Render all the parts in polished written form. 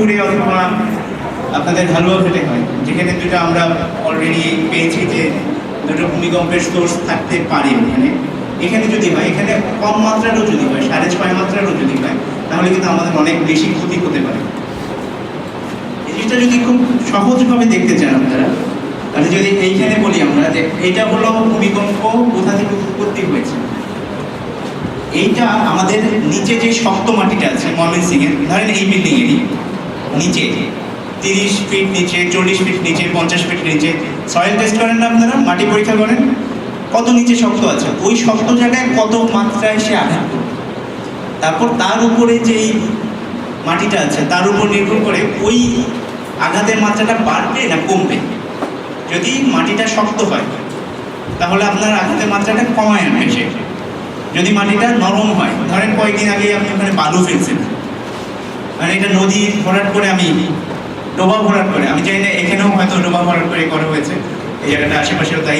রংপুরে অথবা আপনাদের ঢালুয়াঘাটে হয়, যেখানে দুটো আমরা অলরেডি পেয়েছি যে দুটো ভূমিকম্পের সোর্স থাকতে পারে এখানে। এখানে যদি হয়, এখানে কম মাত্রারও যদি হয়, 6.5 মাত্রারও যদি হয়, তাহলে কিন্তু আমাদের অনেক বেশি ক্ষতি হতে পারে। এই জিনিসটা যদি খুব সহজভাবে দেখতে চান আপনারা, তাহলে যদি এইখানে বলি আমরা যে এইটা হলো ভূমিকম্প কোথা থেকে উৎপত্তি হয়েছে। এইটা আমাদের নিচে যে শক্ত মাটিটা আছে ময়মনসিংহের, ধরেন এই বিল্ডিং এরই নিচে 30 ফিট নিচে, 40 ফিট নিচে, 50 ফিট নিচে সয়েল টেস্ট করেন না আপনারা, মাটি পরীক্ষা করেন, কত নিচে শক্ত আছে, ওই শক্ত জায়গায় কত মাত্রায় সে আঘাত করবে, তারপর তার উপরে যেই মাটিটা আছে তার উপর নির্ভর করে ওই আঘাতের মাত্রাটা বাড়বে না কমবে। যদি মাটিটা শক্ত হয় তাহলে আপনার আঘাতের মাত্রাটা কমায় আনবে সে। যদি মাটিটা নরম হয়, ধরেন কয়েকদিন আগে আপনি ওখানে বালু ফেলছেন, মানে এটা নদী ভরাট করে, আমি ডোবা ভরাট করে, আমি চাই না এখানেও হয়তো ডোবা ভরাট করে করা হয়েছে, এই জায়গাটা আশেপাশেও তাই,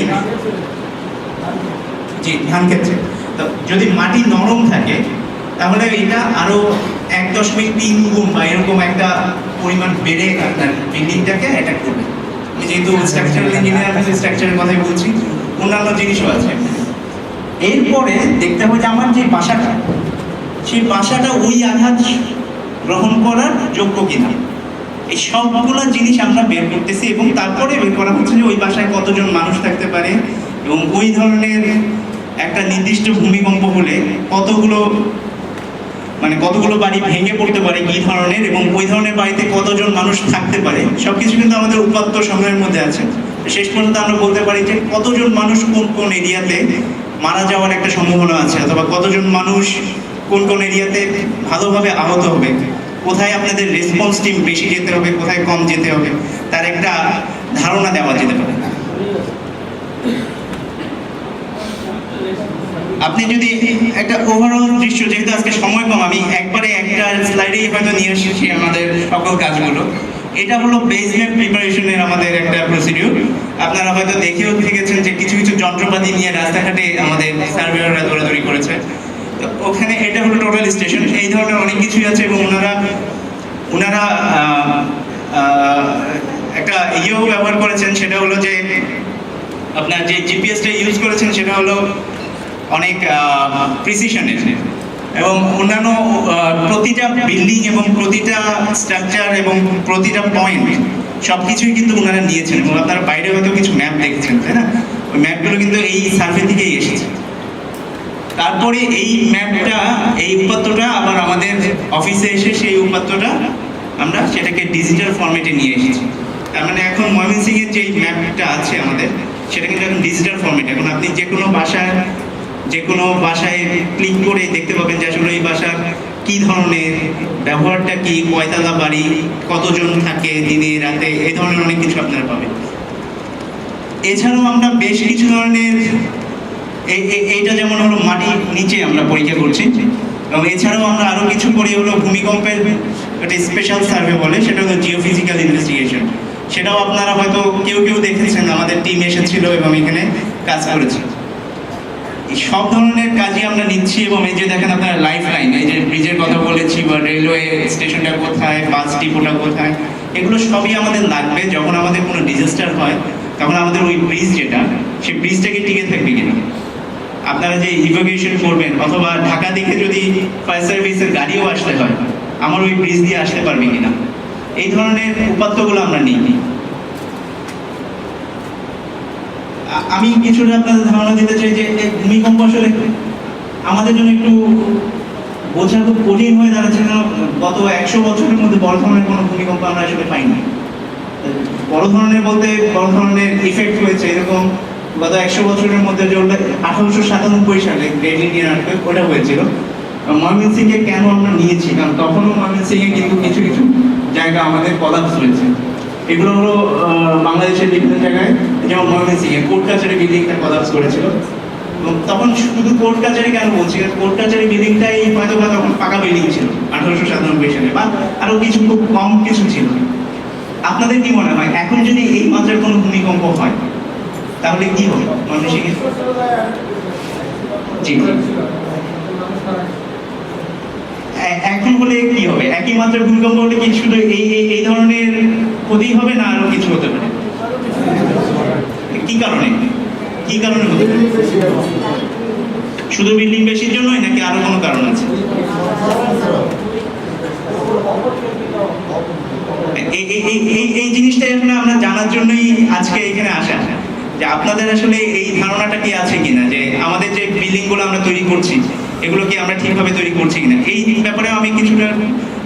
জি ধান ক্ষেত্রে। তো যদি মাটি নরম থাকে তাহলে এটা আরো 1.3 গুণ বা এরকম একটা পরিমাণ বেড়ে আপনার বিল্ডিংটাকে অ্যাটাক করবে। আমি যেহেতু স্ট্রাকচারাল ইঞ্জিনিয়ার, আমি স্ট্রাকচারের কথাই বলছি, অন্যান্য জিনিসও আছে। এরপরে দেখতে হবে যে আমার যে বাসাটা, সেই বাসাটা ওই আঘাত গ্রহণ করার যোগ্য কিনা। এই সবগুলো জিনিস আমরা বের করতেছি এবং তারপরে বের করা হচ্ছে যে ওই বাসায় কতজন মানুষ থাকতে পারে এবং ওই ধরনের একটা নির্দিষ্ট ভূমিকম্প হলে কতগুলো বাড়ি ভেঙে পড়তে পারে কি ধরনের, এবং ওই ধরনের বাড়িতে কতজন মানুষ থাকতে পারে, সবকিছু কিন্তু আমাদের উপাত্ত সময়ের মধ্যে আছে। শেষ পর্যন্ত আমরা বলতে পারি যে কতজন মানুষ কোন কোন এরিয়াতে মারা যাওয়ার একটা সম্ভাবনা আছে, অথবা কতজন মানুষ কোন কোন এরিয়াতে ভালোভাবে আহত হবে, কোথায় আপনাদের রেসপন্স টিম বেশি যেতে হবে, কোথায় কম যেতে হবে, তার একটা ধারণা দেওয়া যেতে পারে। আপনি যদি একটা ওভারঅল দৃশ্য, যেহেতু আজকে সময় কম, আমি একবারে একটা স্লাইডেই হয়তো নিয়ে এসেছি আমাদের সকল কাজগুলো। এটা হলো বেস ম্যাপ প্রিপারেশনের আমাদের একটা প্রসিডিউর। আপনারা হয়তো দেখেও থেকেছেন যে কিছু কিছু যন্ত্রপাতি নিয়ে রাস্তাঘাটে আমাদের সার্ভেয়াররা দৌড়াদৌড়ি করেছে। তো ওখানে এটা হলো টোটাল স্টেশন, এই ধরনের অনেক কিছুই আছে এবং ওনারা একটা ইয়েও ব্যবহার করেছেন, সেটা হলো যে আপনার যে জিপিএসটা ইউজ করেছেন সেটা হলো অনেক প্রিসিশনের, এবং অন্যান্য প্রতিটা বিল্ডিং এবং প্রতিটা স্ট্রাকচার এবং প্রতিটা পয়েন্ট সব কিছুই কিন্তু ওনারা নিয়েছেন, এবং আপনারা বাইরে হয়তো কিছু ম্যাপ দেখছেন, তাই না? ওই ম্যাপগুলো কিন্তু এই সার্ভে থেকেই এসেছে। তারপরে এই ম্যাপটা, এই উপাত্তটা আবার আমাদের অফিসে এসে সেই উপাত্তটা আমরা সেটাকে ডিজিটাল ফরম্যাটে নিয়ে এসেছি। তার মানে এখন ময়মনসিংহের যে ম্যাপটা আছে আমাদের, সেটা কিন্তু এখন ডিজিটাল ফরম্যাটে। এখন আপনি যে কোনো বাসায় ক্লিক করে দেখতে পাবেন যে আসলে এই বাসার কি ধরনের ব্যবহারটা, কি কয়তলা বাড়ি, কতজন থাকে দিনে রাতে, এই ধরনের অনেক কিছু আপনারা পাবেন। এছাড়াও আমরা বেশ কিছু ধরনের, এইটা যেমন হলো মাটির নিচে আমরা পরীক্ষা করছি, এবং এছাড়াও আমরা আরো কিছু করি হলো ভূমিকম্পের একটা স্পেশাল সার্ভে বলে, সেটা হলো জিওফিজিক্যাল ইনভেস্টিগেশন। সেটাও আপনারা হয়তো কেউ দেখেছেন, আমাদের টিম এসেছিল এবং এখানে কাজ করেছে। এই সব ধরনের কাজই আমরা নিচ্ছি, এবং এই যে দেখেন আপনারা লাইফ লাইন, এই যে ব্রিজের কথা বলেছি বা রেলওয়ে স্টেশনটা কোথায়, বাস ডিপোটা কোথায়, এগুলো সবই আমাদের লাগবে। যখন আমাদের কোনো ডিজাস্টার হয় তখন আমাদের ওই ব্রিজ যেটা, সেই ব্রিজটাকে টিকে থাকবে কিনা। আপনারা যে ইভাকুয়েশন করবেন, অথবা ঢাকা থেকে যদি ফায়ার সার্ভিসের গাড়িও আসতে হয়, আমার ওই ব্রিজ দিয়ে আসতে পারবে কিনা, এই ধরনের উপাত্তগুলো আমরা নিই। আমি কিছুটা আপনাদের ধারণা দিতে চাই যে ভূমিকম্প আসলে আমাদের জন্য একটু বোঝা খুব কঠিন হয়ে দাঁড়াচ্ছে। গত 100 বছরের মধ্যে বড় ধরনের কোনো ভূমিকম্প আমরা আসলে পাইনি। বড় ধরনের ইফেক্ট হয়েছে এরকম গত 100 বছরের মধ্যে, যে 1897 সালে গ্রেট ইন্ডিয়ান আর্থকুয়েক ওটা হয়েছিল। ময়মনসিংহে কেন আমরা নিয়েছি, কারণ তখনও ময়মনসিংহে কিন্তু কিছু কিছু জায়গা আমাদের কলাপস হয়েছে। এগুলো হলো বাংলাদেশের বিভিন্ন জায়গায়, যেমন ময়মনসিংহে কোর্ট কাছারি বিল্ডিংটা কলাপস করেছিল। এবং তখন শুধু কোর্ট কাছারি কেন বলছি, কোর্ট কাছারি বিল্ডিংটাই হয়তো বা তখন পাকা বিল্ডিং ছিল 1897 সালে, বা আরো কিছু খুব কম কিছু ছিল। আপনাদের কি মনে হয় এখন যদি এই মাত্রার কোনো ভূমিকম্প হয় তাহলে কি হবে ময়মনসিংহে? জি এখন হলে কি হবে? একই মাত্রার ভূমিকম্প হলে কি শুধু এই ধরনের ক্ষতি হবে, না আরো কিছু হতে পারে? কি কারণে হতে পারে? শুধু বিল্ডিং বেশির জন্যই, নাকি আরো কোনো কারণ আছে? এই জিনিসটাই আসলে আমরা জানার জন্যই আজকে এখানে আসা, যে আপনাদের আসলে এই ধারণাটা কি আছে কিনা, যে আমাদের যে বিল্ডিং গুলো আমরা তৈরি করছি এগুলো কি আমরা ঠিকভাবে তৈরি করছি কিনা। এই ব্যাপারে আমি কিছুটা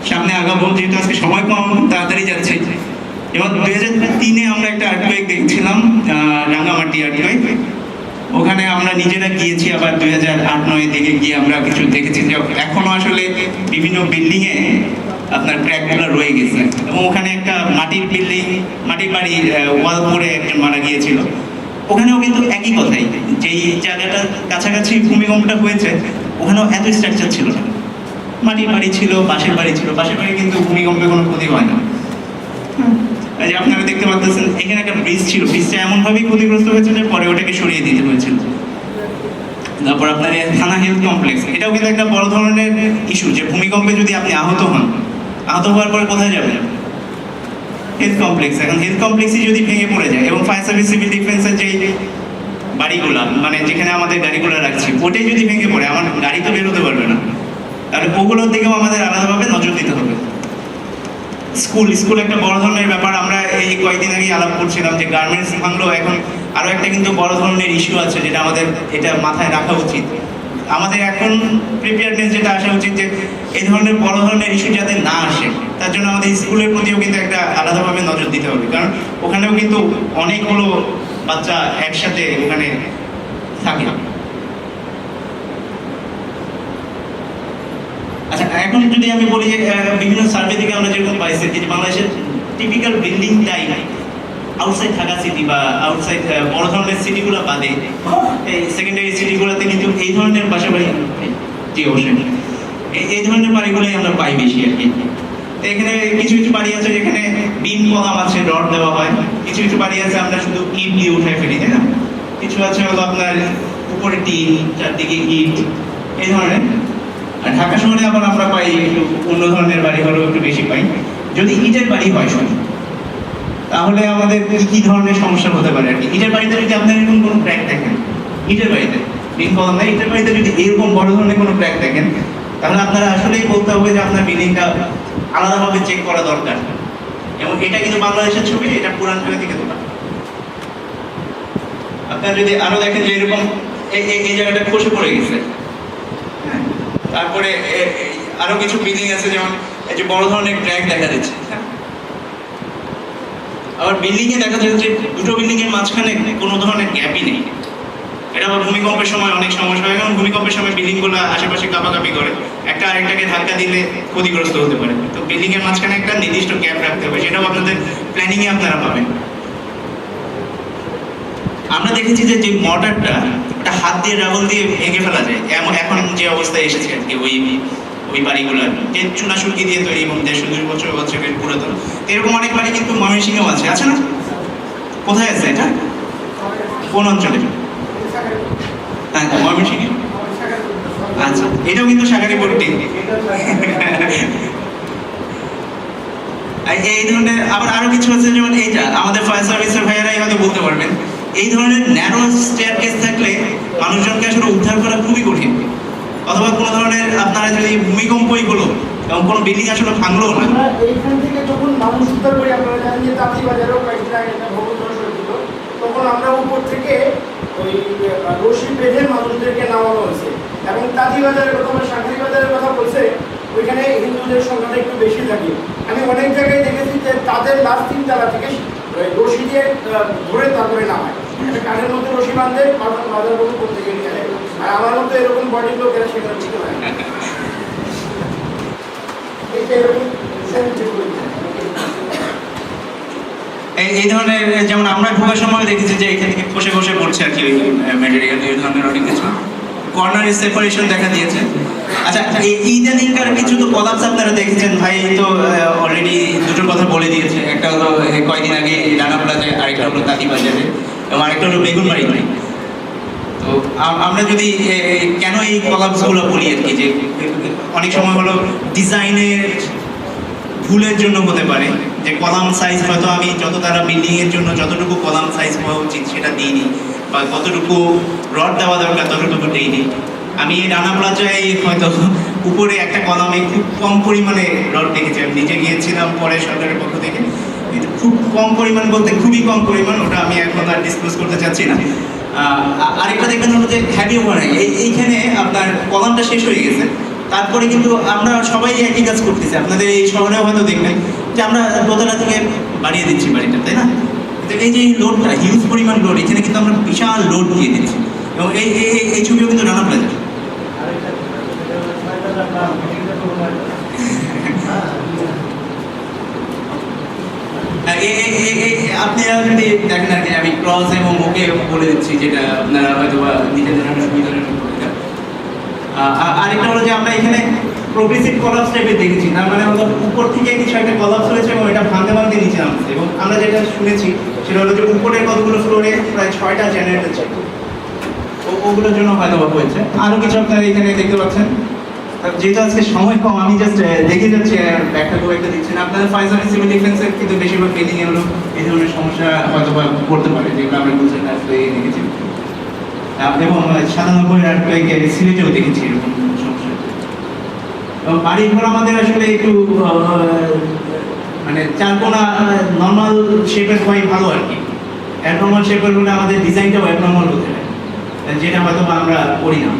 সামনে আগাবো, যেহেতু আজকে সময় কম, তাড়াতাড়ি যাচ্ছে। এবং 2003-এ আমরা একটা আর্টওয়ার্ক দেখছিলাম, রাঙ্গামাটি আর্টওয়ার্ক। ওখানে আমরা নিজেরা গিয়েছি, আবার 2008-09 দিকে গিয়ে আমরা কিছু দেখেছি যে এখনো আসলে বিভিন্ন বিল্ডিং এ আপনার ক্র্যাকগুলো রয়ে গেছে। এবং ওখানে একটা মাটির বাড়ি ওয়াল পরে একজন মারা গিয়েছিল। ওখানেও কিন্তু একই কথাই, যেই জায়গাটার কাছাকাছি ভূমিকম্পটা হয়েছে ওখানেও এত স্ট্রাকচার ছিল না, মাটির বাড়ি ছিল, পাশের বাড়ি কিন্তু ভূমিকম্পে কোনো ক্ষতি হয় না। এই যে আপনারা দেখতে পাচ্ছেন এখানে একটা ব্রিজ ছিল, ব্রিজটা এমনভাবেই ক্ষতিগ্রস্ত হয়েছে যে পরে ওটাকে সরিয়ে দিতে হয়েছিল। তারপর আপনার থানা হেলথ কমপ্লেক্স, এটাও কিন্তু একটা বড় ধরনের ইস্যু, যে ভূমিকম্পে যদি আপনি আহত হওয়ার পরে কোথায় যাবেন? Health complex. এখন হেলথ কমপ্লেক্সই যদি ভেঙে পড়ে যায়, এবং ফায়ার সার্ভিস, সিভিল ডিফেন্সের যে বাড়িগুলা, মানে যেখানে আমাদের গাড়িগুলো রাখছি, ওটাই যদি ভেঙে পড়ে, আমার গাড়ি তো বেরোতে পারবে না। তাহলে ওগুলোর দিকেও আমাদের আলাদাভাবে নজর দিতে হবে। স্কুল একটা বড় ধরনের ব্যাপার। আমরা এই কয়েকদিন আগে আলাপ করছিলাম যে গার্মেন্টস ভাঙলো, এখন আরো একটা কিন্তু বড় ধরনের ইস্যু আছে, যেটা আমাদের এটা মাথায় রাখা উচিত। আমাদের এখন প্রিপেয়ারনেস যেটা আসা উচিত, যে এই ধরনের বড় ধরনের ইস্যু যাতে না আসে, তার জন্য আমাদের স্কুলের প্রতিও কিন্তু একটা আলাদাভাবে নজর দিতে হবে। কারণ ওখানেও কিন্তু অনেকগুলো বাচ্চা একসাথে ওখানে থাকে। আচ্ছা, এখন যদি আমি বলি যে বিভিন্ন সার্ভে থেকে আমরা যেরকম পাইছি যে বাংলাদেশের টিপিক্যাল বিল্ডিং টাই আউটসাইড ঢাকা সিটি বা আউটসাইড বড় ধরনের সিটিগুলো বাদে এই সেকেন্ডারি সিটিগুলোতে কিন্তু এই ধরনের বাসাবাড়ি, জি অবশ্যই এই ধরনের বাড়িগুলোই আমরা পাই বেশি আর কি। এখানে কিছু বাড়ি আছে যেখানে বিম কলাম আছে, রড দেওয়া হয়। কিছু বাড়ি আছে আমরা শুধু ইট দিয়ে উঠাই ফেলি, তাই না? কিছু আছে হলো আপনার উপরে টিন, চারদিকে ইট, এই ধরনের। আর ঢাকা শহরে আবার আমরা পাই একটু অন্য ধরনের বাড়ি হলেও একটু বেশি পাই। যদি ইটের বাড়ি হয় শুধু, তাহলে আমাদের কি ধরনের সমস্যা হতে পারে আর কি। ইটের বাড়িতে যদি আপনার এরকম কোনো ক্র্যাক দেখেন, ইটের বাড়িতে বিম কলাম না, ইটের বাড়িতে যদি এরকম বড় ধরনের কোনো ক্র্যাক দেখেন, তাহলে আপনারা আসলেই বলতে হবে যে আপনার বিল্ডিংটা আলাদাভাবে চেক করা দরকার। এবং এটা কিন্তু বাংলাদেশের ছবি, এটা পুরান ছবি থেকে তোলা। আপনারা যদি আরো দেখেন যে এরকম এই জায়গাটা খসে পড়ে গেছে। তারপরে আরো কিছু বিল্ডিং আছে, যেমন এই যে বড় ধরনের ক্র্যাক দেখা যাচ্ছে। আবার বিল্ডিং এ দেখা যাচ্ছে দুটো বিল্ডিং এর মাঝখানে কোনো ধরনের গ্যাপই নেই। এটা আবার ভূমিকম্পের সময় অনেক সমস্যা হয়, কারণ ভূমিকম্পের সময় বিল্ডিং গুলো আশেপাশে কাঁপাকাঁপি করে, একটা আরেকটাকে ধাক্কা দিলে ক্ষতিগ্রস্ত হতে পারে। তো বিল্ডিং এর মাঝখানে একটা নির্দিষ্ট গ্যাপ রাখতে হবে, সেটাও আপনাদের প্ল্যানিং এ আপনারা পাবেন। আমরা দেখেছি যে মর্টারটা একটা হাত দিয়ে রাবল দিয়ে ভেঙে ফেলা যায়, এখন যে অবস্থায় এসেছে আর কি। ওই বাড়িগুলো যে চুনাশুলকি দিয়ে তৈরি, এবং 150-200 বছরের পুরাতন, এরকম অনেক বাড়ি কিন্তু ময়মনসিংহেও আছে না? কোথায় আছে এটা? কোন অঞ্চলে? হ্যাঁ, ময়মনসিংহে। আচ্ছা, এটাও কিন্তু সাগরিপট্টি। এই ধরনের আবার আরো কিছু আছে, যেমন এইটা আমাদের ফায়ার সার্ভিসের ভাইয়েরাই হয়তো বলতে পারবেন। এই ধরনের ন্যারো স্টেয়ারকেস থাকলে মানুষজনকে আসলে উদ্ধার করা খুবই কঠিন। অথবা কোনো ধরনের আপনারা যদি ভূমিকম্পই হলো এবং কোনো বিল্ডিং আসলে ভাঙলো না, এইখান থেকে যখন মানুষ উদ্ধার করি, আপনারা জানেন যে তাঁতিবাজারেও কয়েকদিন আগে একটা ভবন ধস হয়েছিল, তখন আমরা উপর থেকে ওই রশি বেঁধে মানুষদেরকে নামানো হয়েছে। এবং তাঁতিবাজারের কথা বা শাঁখারীবাজারের কথা বলছে, ওইখানে হিন্দুদের সংখ্যাটা একটু বেশি থাকে। আমি অনেক জায়গায় দেখেছি যে তাদের লাস্ট 3 তলা থেকে রশি দিয়ে ধরে তারপরে নামায়, একটা কাঠের মধ্যে রশি বাঁধে বাজার বলুন করতে গিয়ে যায়। আর আমার মতো এরকম বডির লোকেরা সেখানে বুঝতে পারে না। এই ধরনের, যেমন আমরা ঢোকার সময় দেখেছি যে এখান থেকে খসে পড়ছে আর কি ওই ম্যাটেরিয়াল, এই ধরনের অনেক কিছু কর্নারের সেপারেশন দেখা দিয়েছে। আচ্ছা, ইদানিংকার কিছু তো কলাপস আপনারা দেখেছেন ভাই, তো অলরেডি দুটোর কথা বলে দিয়েছে। একটা হলো কয়েকদিন আগে রানা প্লাজায়, আরেকটা হলো তাঁতিবাজারে, এবং আরেকটা হলো বেগুনবাড়িতে। তো আমরা যদি কেন এই কলাপসগুলো বলি আর কি, যে অনেক সময় হলো ডিজাইনের ভুলের জন্য হতে পারে, যে কলাম সাইজ হয়তো আমি যত তারা বিল্ডিং এর জন্য যতটুকু কলাম সাইজ হওয়া উচিত সেটা দিইনি, বা কতটুকু রড দেওয়া দরকার ততটুকু দিইনি। আমি রানা প্লাজায় হয়তো উপরে একটা কলামে খুব কম পরিমাণে রড দেখেছি, আমি নিজে গিয়েছিলাম পরে সরকারের পক্ষ থেকে, কিন্তু খুব কম পরিমাণ বলতে খুবই কম পরিমাণ, ওটা আমি এখন আর ডিসক্লোজ করতে চাচ্ছি না। আরেকটা দেখবেন হলো যে হ্যাভি ওভারে এইখানে আপনার কলামটা শেষ হয়ে গেছে, তারপরে কিন্তু আমরা সবাই একই কাজ করতেছি, আপনাদের এই শহরেও হয়তো দেখবেন যে আমরা দোতলা থেকে বাড়িয়ে দিচ্ছি বাড়িটা, তাই না? কিন্তু এই যে লোডটা হিউজ পরিমাণ লোড, এখানে কিন্তু আমরা বিশাল লোড দিয়ে দিচ্ছি, এবং এই ছবিও কিন্তু রানা প্লাজা। আপনি যদি দেখেন আর কি, আমি ক্রস এবং ওকে বলে দিচ্ছি, যেটা আপনারা হয়তো বা নিজেদের সুবিধার জন্য করে দেন। আরেকটা হলো যে আমরা এখানে প্রোগ্রেসিভ কলাপস টাইপের দেখেছি, তার মানে হলো উপর থেকে কিছু একটা কলাপস হয়েছে এবং এটা ভাঙতে ভাঙতে নিচে নামছে, এবং আমরা যেটা শুনেছি সেটা হলো যে উপরের কতগুলো ফ্লোরে প্রায় 6টা জেনারেটর ছিল, ওগুলোর জন্য হয়তো হয়েছে। আরও কিছু আপনারা এখানে দেখতে পাচ্ছেন, যেহেতু আজকে সময় কম আমি জাস্ট দেখে যাচ্ছি, একটা খুব একটা দিচ্ছি না। আপনাদের ফায়ার সার্ভিস সিভিল ডিফেন্সের কিন্তু বেশিরভাগ বিল্ডিংয়ে হলো এই ধরনের সমস্যা হয়তো বা পড়তে পারে, যেগুলো আমরা গুজরাট আর্থকুয়েকে দেখেছি, এবং 97 আর্থকুয়েকে সিলেটেও দেখেছি এরকম সমস্যা। এবং বাড়ি ঘর আমাদের আসলে একটু মানে চারকোনা নর্মাল শেপের হয় ভালো আর কি, অ্যাবনর্মাল শেপের হলে আমাদের ডিজাইনটাও অ্যাবনর্মাল হতে হয়, যেটা হয়তো বা আমরা করি না।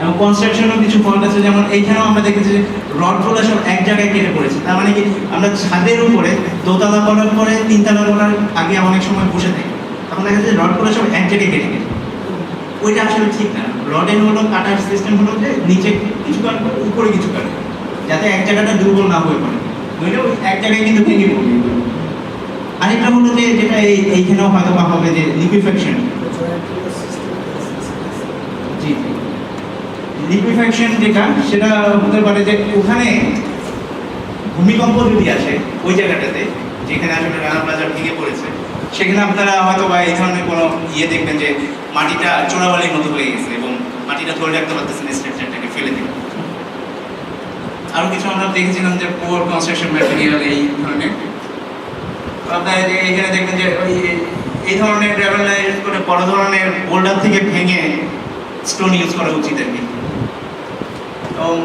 এবং কনস্ট্রাকশনও কিছু ফল্ট আছে, যেমন এইখানেও আমরা দেখেছি যে রডগুলো সব এক জায়গায় কেটে পড়েছে, তার মানে কি আমরা ছাদের উপরে দোতলা করার পরে 3তলা করার আগে অনেক সময় বসে থাকি, তখন দেখা যাচ্ছে রডগুলো সব এক জায়গায় কেটে গেছে, ওইটা আসলে ঠিক না। রডের হলো কাটার সিস্টেম হলো যে নিচে কিছু কাটবে উপরে কিছু কাটবে, যাতে এক জায়গাটা দুর্বল না হয়ে পড়ে, নইলে ওই এক জায়গায় কিন্তু ভেঙে পড়বে। আরেকটা হলো যে যেটা এইখানেও হয়তো বা হবে যে লিকুইফ্যাকশন। জি জি, লিকুইফ্যাকশন যেটা সেটা হতে পারে যে ওখানে ভূমিকম্প যদি আসে ওই জায়গাটাতে যেখানে আসলে রানা প্লাজা ভেঙে পড়েছে, সেখানে আপনারা হয়তো বা এই ধরনের কোনো দেখবেন যে মাটিটা চোরাবালির মতো হয়ে গেছে এবং মাটিটা ধরে রাখতে পারতেছেন, স্ট্রাকচারটাকে ফেলে দেবে। আরও কিছু আমরা দেখেছিলাম যে পুয়ার কনস্ট্রাকশন ম্যাটেরিয়াল এই ধরনের, আপনারা এখানে দেখবেন যে এই ধরনের গ্রাভেলাইজ করে বড় ধরনের বোল্ডার থেকে ভেঙে স্টোন ইউজ করা উচিত আর কি। এবং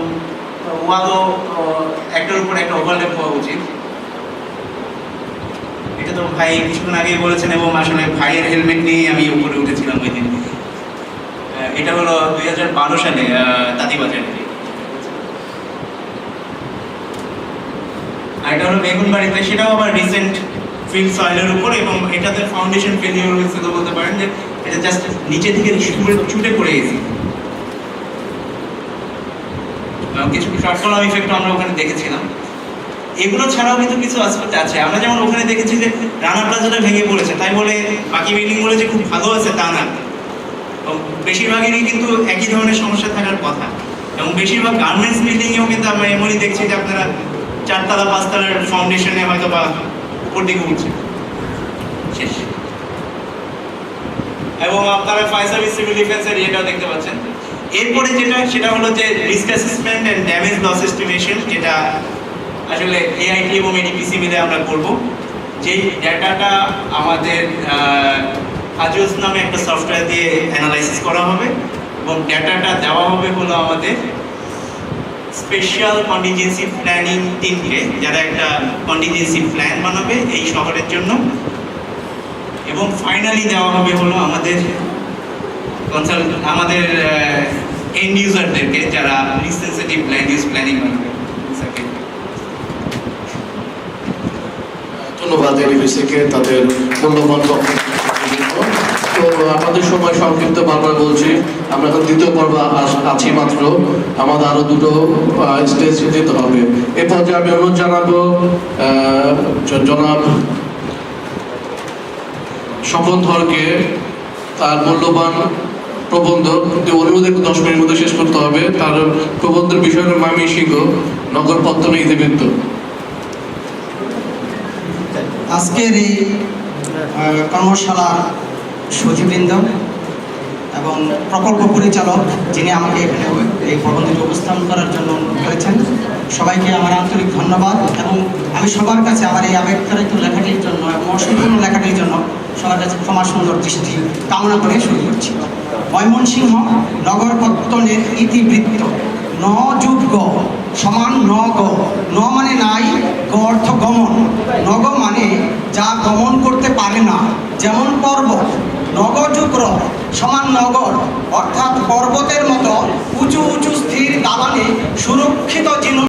ওয়ালও একটার উপর একটা ওভারল্যাপ হওয়া উচিত। এটা তো ভাই কিছুক্ষণ আগেই বলেছেন, এবং আসলে ভাইয়ের হেলমেট নিয়ে আমি উপরে উঠেছিলাম ওই দিন। এটা হলো 2012 সালে তাঁতিবাজারে। আর এটা হলো বেগুনবাড়িতে, সেটাও আবার রিসেন্ট ফিল সয়েলের উপর, এবং এটাতে ফাউন্ডেশন ফেলিওর হয়েছে তো বলতে পারেন যে এটা জাস্ট নিচে থেকে ছুটে পড়ে গেছে। কিছু শর্টফল ইফেক্ট আমরা ওখানে দেখেছিলাম। এগুলো ছাড়াও কিন্তু কিছু আসপেক্ট আছে, আমরা যেমন ওখানে দেখেছি যে রানা প্লাজাটা ভেঙে পড়েছে তাই বলে বাকি বিল্ডিংগুলো যে খুব ভালো আছে তা না, বেশিরভাগেরই কিন্তু একই ধরনের সমস্যা থাকার কথা। এবং বেশিরভাগ গার্মেন্টস বিল্ডিংয়েও কিন্তু আমরা এমনই দেখছি যে আপনারা 4তলা 5তলার ফাউন্ডেশনে হয়তো বা উপর দিকে উঠছে শেষ। এবং আপনারা ফায়ার সার্ভিস সিভিল ডিফেন্সের ইয়েটাও দেখতে পাচ্ছেন। এরপরে যেটা সেটা হলো যে risk assessment and damage loss estimation, যেটা আসলে এআইটি এবং এডিপিসি মিলে আমরা করব। যেই ডাটাটা আমাদের আজিওস নামে একটা সফটওয়্যার দিয়ে অ্যানালাইসিস করা হবে, এবং ডাটাটা দেওয়া হবে হলো আমাদের স্পেশাল কন্টিনজেন্সি প্ল্যানিং টিমকে, যারা একটা কন্টিনজেন্সি প্ল্যান বানাবে এই শহরের জন্য। এবং ফাইনালি দেওয়া হবে হলো আমাদের আমাদের এন্ড ইউজারদেরকে, যারা risk sensitive land use planning বানাবে। ধন্যবাদ এডিপিসিকে তাদের মূল্যবান বক্তব্য। তো আমাদের সময় সংক্ষিপ্ত, বারবার বলছি আমরা এখন দ্বিতীয় পর্ব আছি মাত্র, আমাদের আরো দুটো স্টেজ যেতে হবে। এ পর্যায়ে আমি অনুরোধ জানাবো জনাব স্বপন ধরকে তার মূল্যবান প্রবন্ধ অনুরোধ 10 মিনিটের মধ্যে শেষ করতে হবে। তার প্রবন্ধের বিষয় হল ময়মনসিংহ নগর পত্তন ইতিবৃত্ত। আজকের এই কর্মশালা সচিববৃন্দ এবং প্রকল্প পরিচালক যিনি আমাকে এখানে এই প্রবন্ধটি উপস্থাপন করার জন্য অনুরোধ করেছেন, সবাইকে আমার আন্তরিক ধন্যবাদ। এবং আমি সবার কাছে আমার এই আবেগতাড়িত লেখাটির জন্য এবং অসম্পূর্ণ লেখাটির জন্য সবার কাছে ক্ষমা সুন্দর দৃষ্টি কামনা করে শুরু করছি। ময়মনসিংহ নগর পত্তনের ইতিবৃত্ত। ন যুগ গ সমান ন গ। ন মানে নাই, গ অর্থ গমন। নগ মানে যা গমন করতে পারে না, যেমন পর্বত। নগযুগ্র সমান নগর, অর্থাৎ পর্বতের মতো উঁচু উঁচু স্থির দালানে সুরক্ষিত জীবন।